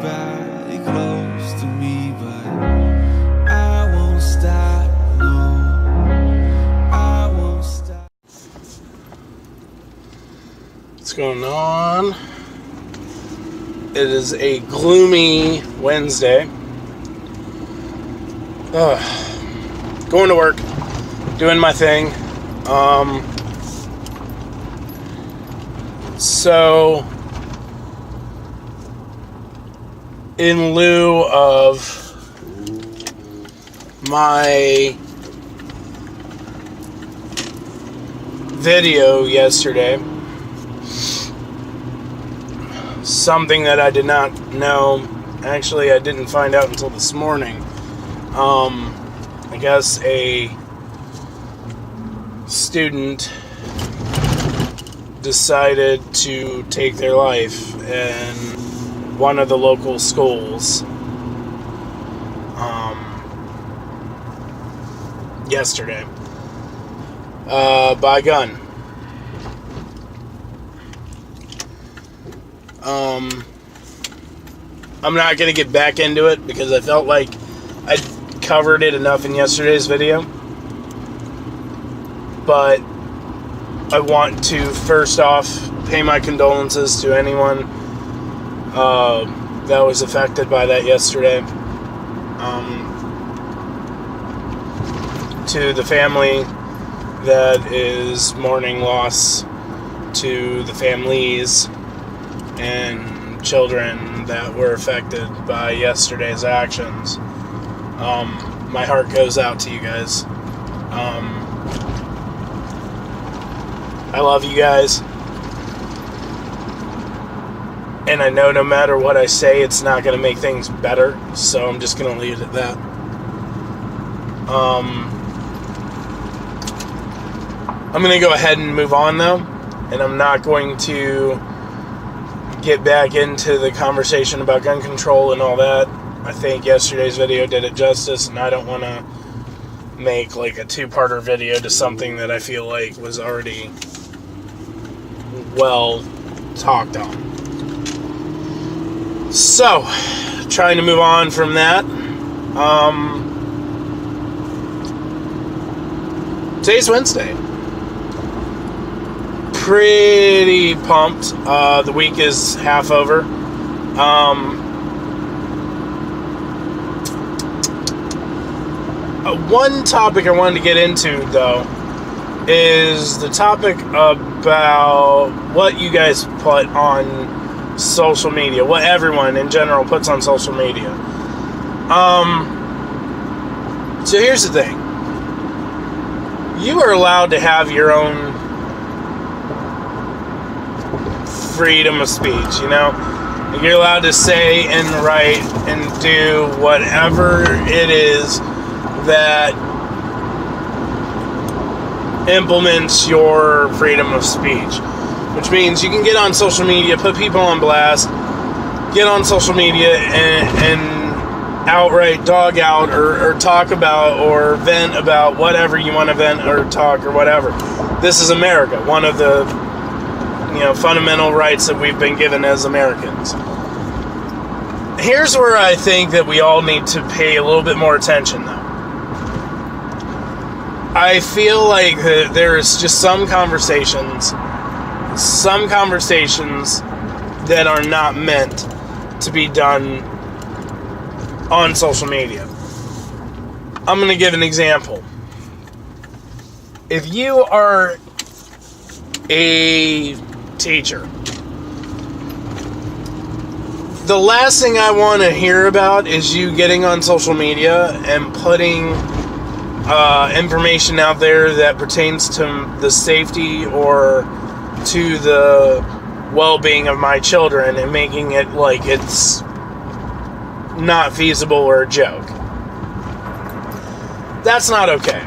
everybody close to me, but I won't stop, no, I won't stop. What's going on? It is a gloomy Wednesday. Going to work, doing my thing. So, in lieu of my video yesterday, something that I did not know, actually I didn't find out until this morning. I guess a student decided to take their life in one of the local schools yesterday by gun. I'm not going to get back into it because I felt like I covered it enough in yesterday's video. But I want to first off pay my condolences to anyone that was affected by that yesterday. To the family that is mourning loss, to the families and children that were affected by yesterday's actions. My heart goes out to you guys. I love you guys. And I know no matter what I say, it's not going to make things better. So I'm just going to leave it at that. I'm going to go ahead and move on though. And I'm not going to get back into the conversation about gun control and all that. I think yesterday's video did it justice, and I don't want to make like a two-parter video to something that I feel like was already well talked on. So, trying to move on from that. Today's Wednesday. Pretty pumped. The week is half over. One topic I wanted to get into, though, is the topic about what you guys put on social media, what everyone in general puts on social media. So here's the thing. You are allowed to have your own freedom of speech, you know? You're allowed to say and write and do whatever it is that implements your freedom of speech, which means you can get on social media, put people on blast, get on social media and outright dog out or talk about or vent about whatever you want to vent or talk or whatever. This is America, one of the fundamental rights that we've been given as Americans. Here's where I think that we all need to pay a little bit more attention, though. I feel like there is just some conversations that are not meant to be done on social media. I'm going to give an example. If you are a teacher, the last thing I want to hear about is you getting on social media and putting information out there that pertains to the safety or to the well-being of my children and making it like it's not feasible or a joke. That's not okay.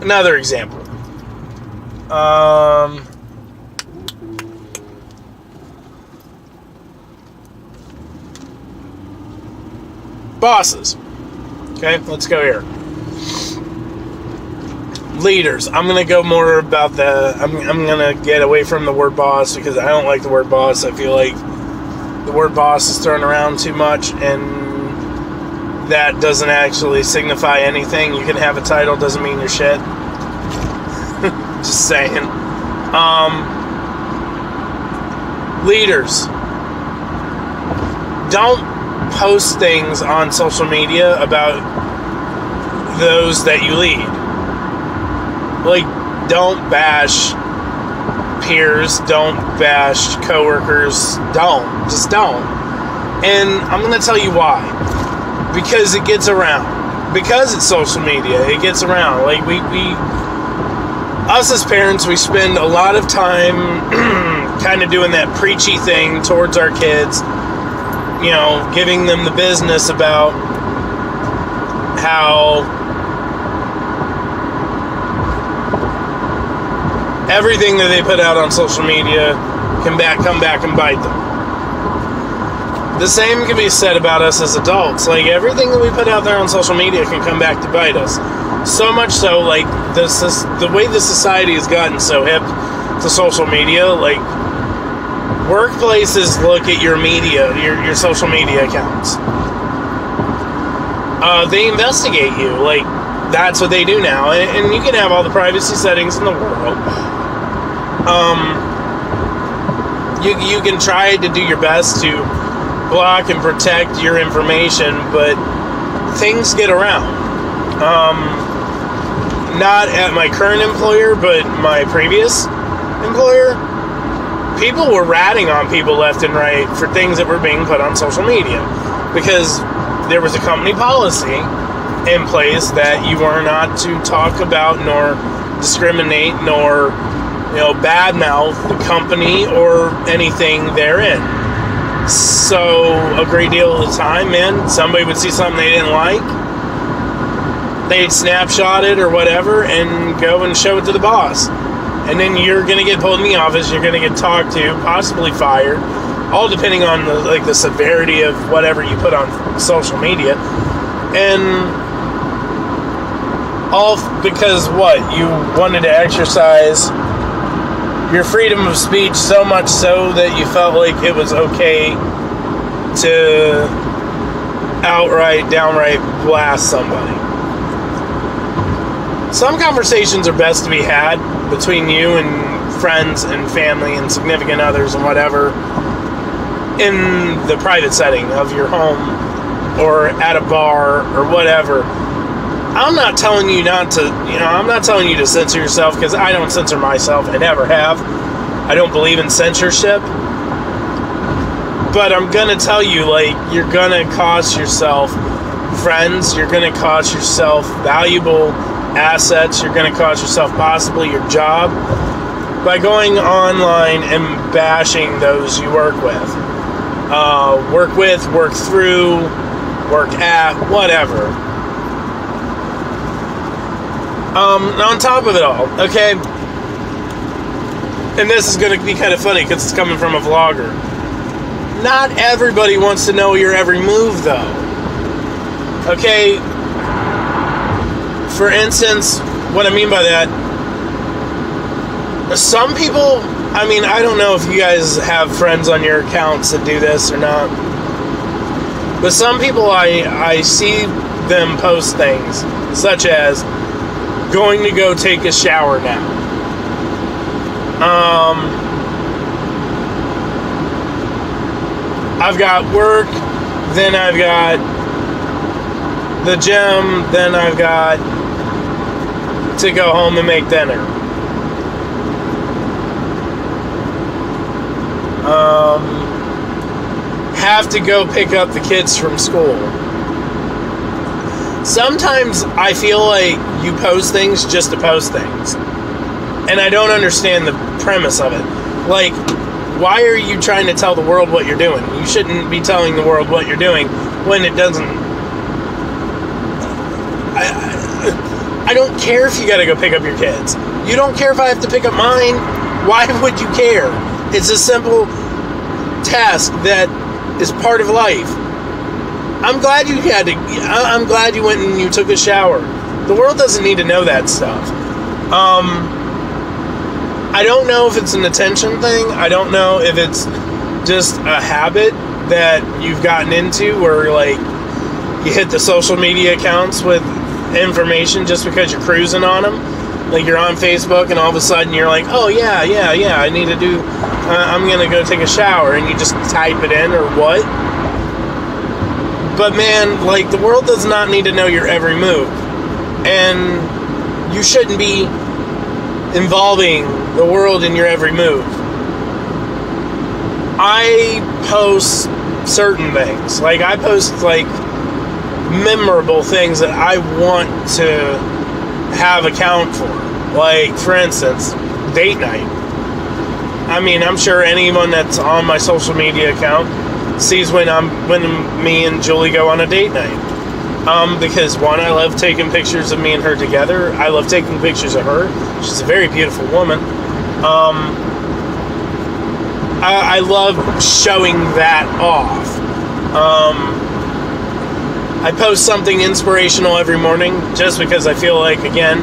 Another example. Bosses. Okay, let's go here. Leaders. I'm going to go more about I'm going to get away from the word boss because I don't like the word boss. I feel like the word boss is thrown around too much, and that doesn't actually signify anything. You can have a title, doesn't mean you're shit. Just saying. Leaders. Don't post things on social media about those that you lead. Like, don't bash peers, don't bash coworkers, just don't. And I'm going to tell you why. Because it gets around. Because it's social media, it gets around. Like, us as parents, we spend a lot of time kind of doing that preachy thing towards our kids, you know, giving them the business about how everything that they put out on social media can come back and bite them. The same can be said about us as adults. Like, everything that we put out there on social media can come back to bite us. So much so, like, the way the society has gotten so hip to social media, like, workplaces look at your media, your social media accounts. They investigate you. Like, that's what they do now. And you can have all the privacy settings in the world. You can try to do your best to block and protect your information, but things get around. Not at my current employer, but my previous employer, people were ratting on people left and right for things that were being put on social media, because there was a company policy in place that you were not to talk about nor discriminate nor, badmouth the company or anything therein. So a great deal of the time, man, somebody would see something they didn't like, they'd snapshot it or whatever and go and show it to the boss. And then you're going to get pulled in the office, you're going to get talked to, possibly fired, all depending on the severity of whatever you put on social media. And all because you wanted to exercise your freedom of speech so much so that you felt like it was okay to downright blast somebody. Some conversations are best to be had between you and friends and family and significant others and whatever in the private setting of your home or at a bar or whatever. I'm not telling you I'm not telling you to censor yourself, because I don't censor myself. I never have. I don't believe in censorship. But I'm going to tell you, you're going to cost yourself friends. You're going to cost yourself valuable assets. You're going to cost yourself possibly your job by going online and bashing those you work with. Work through, work at, whatever. On top of it all, okay, and this is going to be kind of funny because it's coming from a vlogger. Not everybody wants to know your every move, though. Okay? For instance, what I mean by that, some people, I don't know if you guys have friends on your accounts that do this or not, but some people I see them post things such as going to go take a shower now. I've got work, then I've got the gym, then I've got to go home and make dinner. Have to go pick up the kids from school. Sometimes I feel like you post things just to post things. And I don't understand the premise of it. Like, why are you trying to tell the world what you're doing? You shouldn't be telling the world what you're doing when it doesn't... I don't care if you gotta go pick up your kids. You don't care if I have to pick up mine. Why would you care? It's a simple task that is part of life. I'm glad you went and you took a shower. The world doesn't need to know that stuff. I don't know if it's an attention thing. I don't know if it's just a habit that you've gotten into where, like, you hit the social media accounts with information just because you're cruising on them. Like, you're on Facebook and all of a sudden you're like, oh, yeah, I need to do, I'm going to go take a shower, and you just type it in or what. But, man, like, the world does not need to know your every move. And you shouldn't be involving the world in your every move. I post certain things. Like, I post, like, memorable things that I want to have account for. Like, for instance, date night. I mean, I'm sure anyone that's on my social media account sees when me and Julie go on a date night. Because one, I love taking pictures of me and her together. I love taking pictures of her. She's a very beautiful woman. I love showing that off. I post something inspirational every morning just because I feel like, again,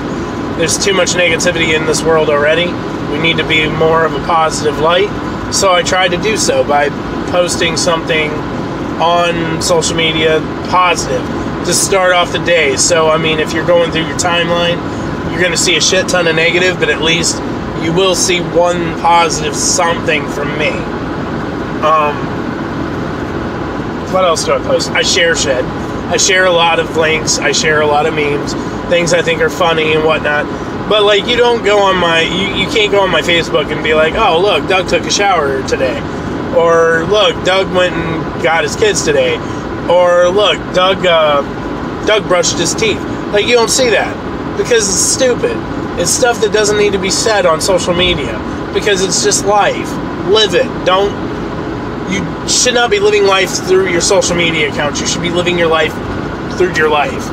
there's too much negativity in this world already. We need to be more of a positive light. So I try to do so by posting something on social media positive to start off the day. So, I mean, if you're going through your timeline, you're going to see a shit ton of negative, but at least you will see one positive something from me. What else do I post? I share shit. I share a lot of links. I share a lot of memes, things I think are funny and whatnot. But, like, you don't go on my, you can't go on my Facebook and be like, oh, look, Doug took a shower today. Or, look, Doug went and got his kids today. Or, look, Doug brushed his teeth. Like, you don't see that because it's stupid. It's stuff that doesn't need to be said on social media because it's just life. Live it. You should not be living life through your social media accounts. You should be living your life through your life.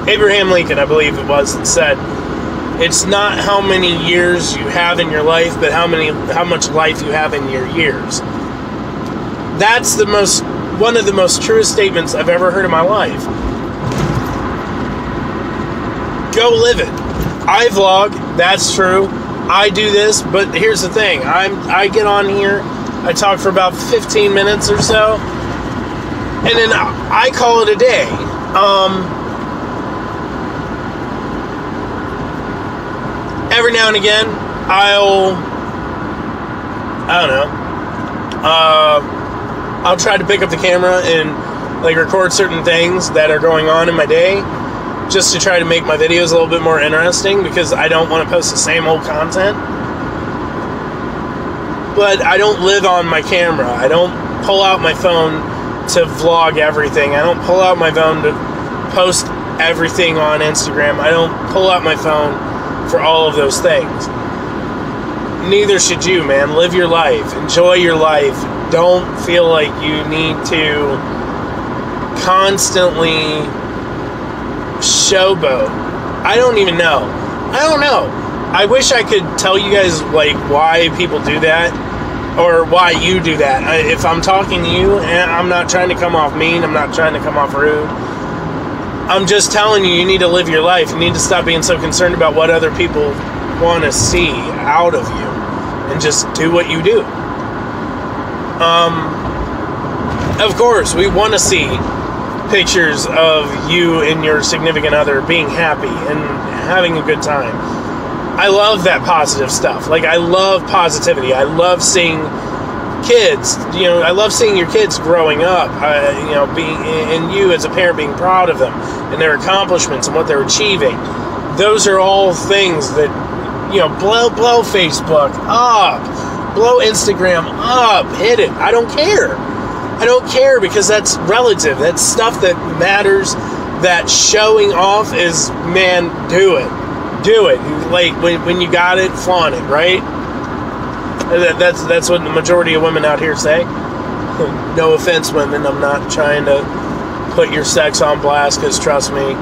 Abraham Lincoln, I believe it was, said, it's not how many years you have in your life, but how much life you have in your years. That's one of the most truest statements I've ever heard in my life. Go live it. I vlog, that's true. I do this, but here's the thing. I get on here, I talk for about 15 minutes or so, and then I call it a day. Every now and again, I'll try to pick up the camera and, like, record certain things that are going on in my day, just to try to make my videos a little bit more interesting, because I don't want to post the same old content. But I don't live on my camera. I don't pull out my phone to vlog everything. I don't pull out my phone to post everything on Instagram. I don't pull out my phone for all of those things. Neither should you, man. Live your life. Enjoy your life. Don't feel like you need to constantly showboat. I don't know. I wish I could tell you guys, like, why people do that, or why you do that. If I'm talking to you, and I'm not trying to come off mean, I'm not trying to come off rude. I'm just telling you, you need to live your life. You need to stop being so concerned about what other people want to see out of you, and just do what you do. Of course, we want to see pictures of you and your significant other being happy and having a good time. I love that positive stuff. Like, I love positivity. I love seeing kids, I love seeing your kids growing up, and you as a parent being proud of them and their accomplishments and what they're achieving. Those are all things that, blow Facebook up, blow Instagram up, hit it. I don't care. Because that's relative. That's stuff that matters. That showing off is, man, do it. Like, when you got it, flaunt it, right? That's what the majority of women out here say. No offense, women. I'm not trying to put your sex on blast, because trust me,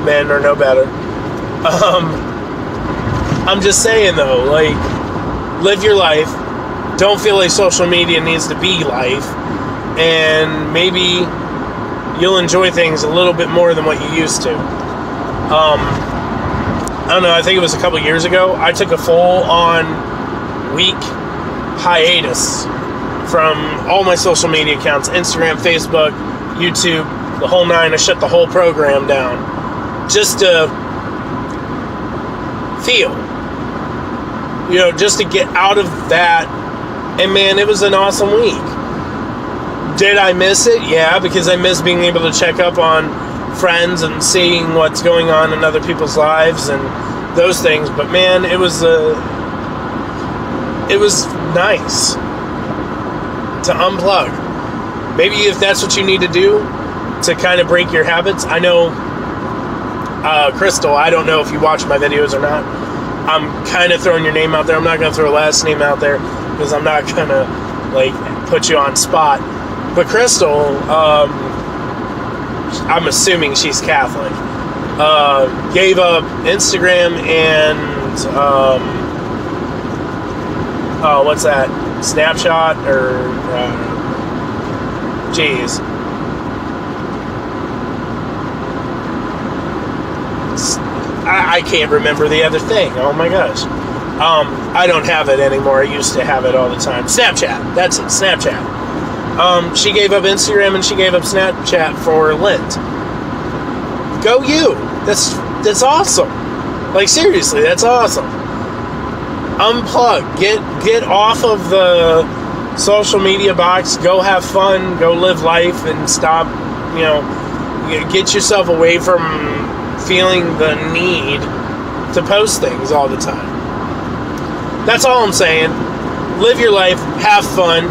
men are no better. I'm just saying, though, like, live your life. Don't feel like social media needs to be life. And maybe you'll enjoy things a little bit more than what you used to. I don't know, I think it was a couple years ago, I took a full-on week hiatus from all my social media accounts, Instagram, Facebook, YouTube, the whole nine. I shut the whole program down just to feel, just to get out of that. And man, it was an awesome week. Did I miss it? Yeah, because I miss being able to check up on friends and seeing what's going on in other people's lives and those things. But man, it was nice to unplug. Maybe if that's what you need to do to kind of break your habits. I know, Crystal, I don't know if you watch my videos or not. I'm kind of throwing your name out there. I'm not going to throw a last name out there because I'm not going to put you on spot. But Crystal, I'm assuming she's Catholic, gave up Instagram and what's that? Snapchat or geez. I can't remember the other thing. Oh my gosh. I don't have it anymore. I used to have it all the time. Snapchat. That's it. Snapchat. She gave up Instagram and she gave up Snapchat for Lent. Go you. That's awesome. Seriously, that's awesome. Unplug. Get off of the social media box. Go have fun. Go live life and stop, get yourself away from feeling the need to post things all the time. That's all I'm saying. Live your life. Have fun.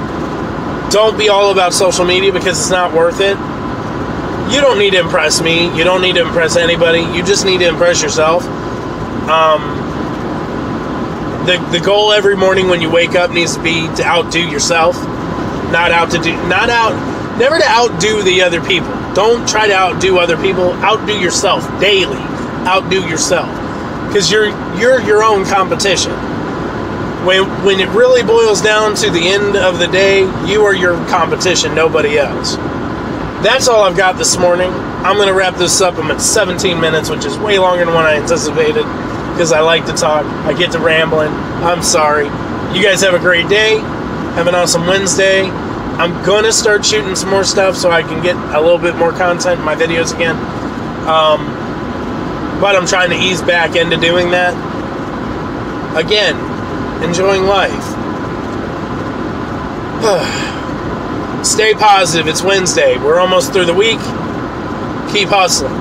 Don't be all about social media because it's not worth it. You don't need to impress me. You don't need to impress anybody. You just need to impress yourself. The goal every morning when you wake up needs to be to outdo yourself. Never to outdo the other people. Don't try to outdo other people. Outdo yourself daily. Outdo yourself. Because you're your own competition. When it really boils down to the end of the day, you are your competition, nobody else. That's all I've got this morning. I'm going to wrap this up. I'm at 17 minutes, which is way longer than what I anticipated, because I like to talk. I get to rambling. I'm sorry. You guys have a great day. Have an awesome Wednesday. I'm going to start shooting some more stuff so I can get a little bit more content in my videos again. But I'm trying to ease back into doing that. Again, enjoying life. Stay positive. It's Wednesday. We're almost through the week. Keep hustling.